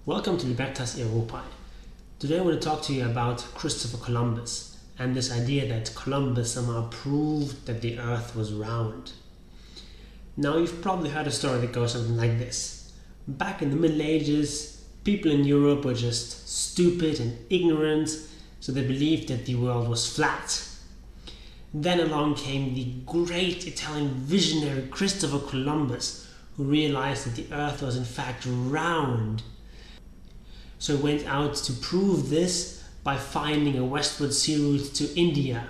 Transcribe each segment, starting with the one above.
Welcome to Libertas Europae. Today I want to talk to you about Christopher Columbus and this idea that Columbus somehow proved that the earth was round. Now you've probably heard a story that goes something like this. Back in the Middle Ages, people in Europe were just stupid and ignorant, so they believed that the world was flat. Then along came the great Italian visionary Christopher Columbus, who realized that the earth was in fact round. So he went out to prove this by finding a westward sea route to India.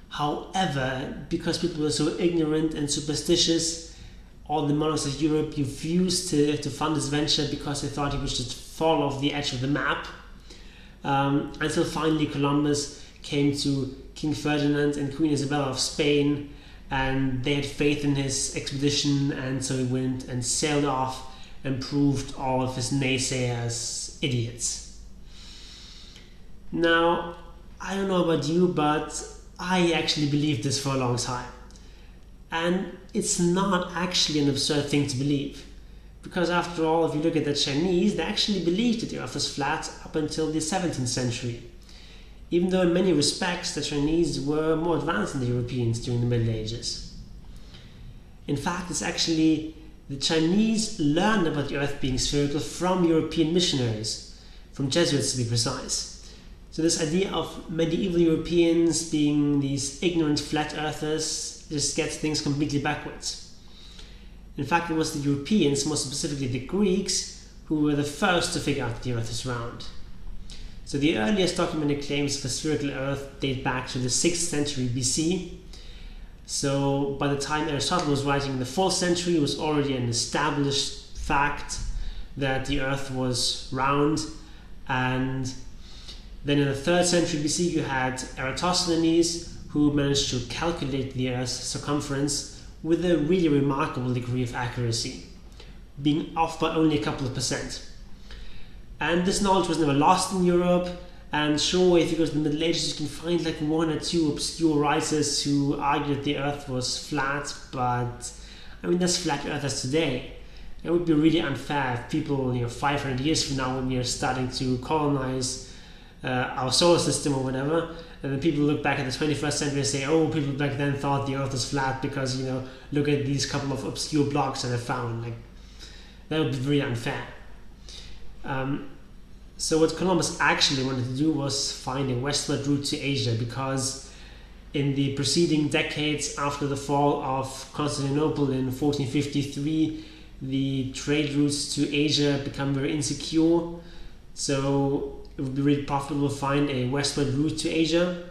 However, because people were so ignorant and superstitious, all the monarchs of Europe refused to fund this venture because they thought he would just fall off the edge of the map. Until finally Columbus came to King Ferdinand and Queen Isabella of Spain, and they had faith in his expedition, and so he went and sailed off and proved all of his naysayers idiots. Now, I don't know about you, but I actually believed this for a long time. And it's not actually an absurd thing to believe. Because after all, if you look at the Chinese, they actually believed that the earth was flat up until the 17th century. Even though in many respects the Chinese were more advanced than the Europeans during the Middle Ages. In fact, it's actually the Chinese learned about the earth being spherical from European missionaries, from Jesuits to be precise. So this idea of medieval Europeans being these ignorant flat earthers just gets things completely backwards. In fact, it was the Europeans, more specifically the Greeks, who were the first to figure out that the earth is round. So the earliest documented claims of a spherical earth date back to the 6th century BC. So by the time Aristotle was writing in the 4th century, it was already an established fact that the earth was round. And then in the 3rd century BC, you had Eratosthenes, who managed to calculate the earth's circumference with a really remarkable degree of accuracy, being off by only a couple of percent. And this knowledge was never lost in Europe. And sure, if you go to the Middle Ages, you can find like one or two obscure writers who argued that the earth was flat, but I mean, there's flat earthers today. It would be really unfair if people, 500 years from now, when we are starting to colonize our solar system or whatever, and then people look back at the 21st century and say, oh, people back then thought the earth was flat because, look at these couple of obscure blocks that I found. Like, that would be very unfair. So what Columbus actually wanted to do was find a westward route to Asia, because in the preceding decades after the fall of Constantinople in 1453, the trade routes to Asia become very insecure. So it would be really profitable to find a westward route to Asia.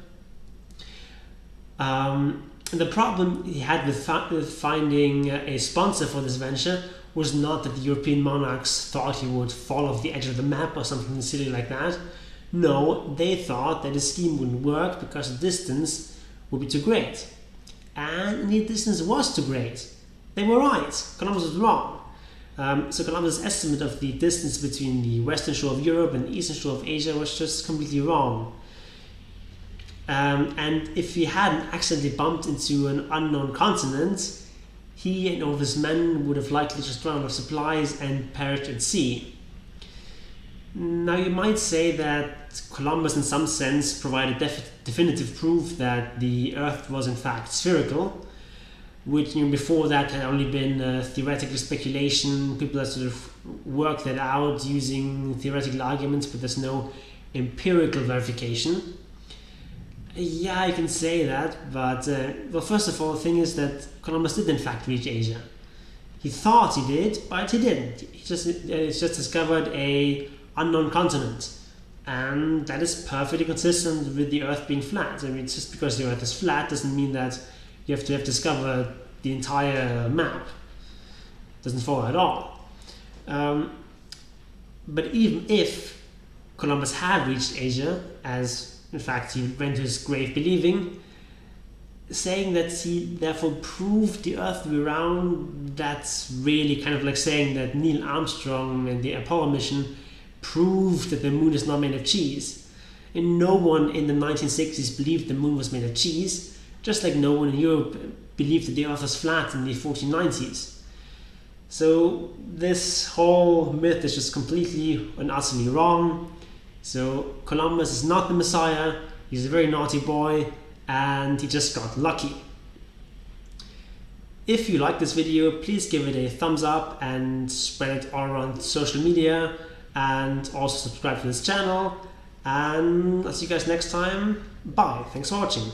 And the problem he had with finding a sponsor for this venture was not that the European monarchs thought he would fall off the edge of the map or something silly like that. No, they thought that the scheme wouldn't work because the distance would be too great. And the distance was too great. They were right. Columbus was wrong. So Columbus' estimate of the distance between the western shore of Europe and the eastern shore of Asia was just completely wrong. And if he hadn't accidentally bumped into an unknown continent, he and all of his men would have likely just run out of supplies and perished at sea. Now you might say that Columbus in some sense provided definitive proof that the earth was in fact spherical, which before that had only been theoretical speculation. People had sort of worked that out using theoretical arguments, but there's no empirical verification. Yeah, I can say that, but well, first of all, the thing is that Columbus did in fact reach Asia. He thought he did, but he didn't. He just discovered a unknown continent, and that is perfectly consistent with the Earth being flat. I mean, just because the Earth is flat doesn't mean that you have to have discovered the entire map. It doesn't follow at all. But even if Columbus had reached Asia, as in fact he went to his grave believing, saying that he therefore proved the earth to be round, that's really kind of like saying that Neil Armstrong and the Apollo mission proved that the moon is not made of cheese. And no one in the 1960s believed the moon was made of cheese, just like no one in Europe believed that the earth was flat in the 1490s. So this whole myth is just completely and utterly wrong. So Columbus is not the Messiah, he's a very naughty boy, and he just got lucky. If you like this video, please give it a thumbs up and spread it all around social media, and also subscribe to this channel. And I'll see you guys next time. Bye. Thanks for watching.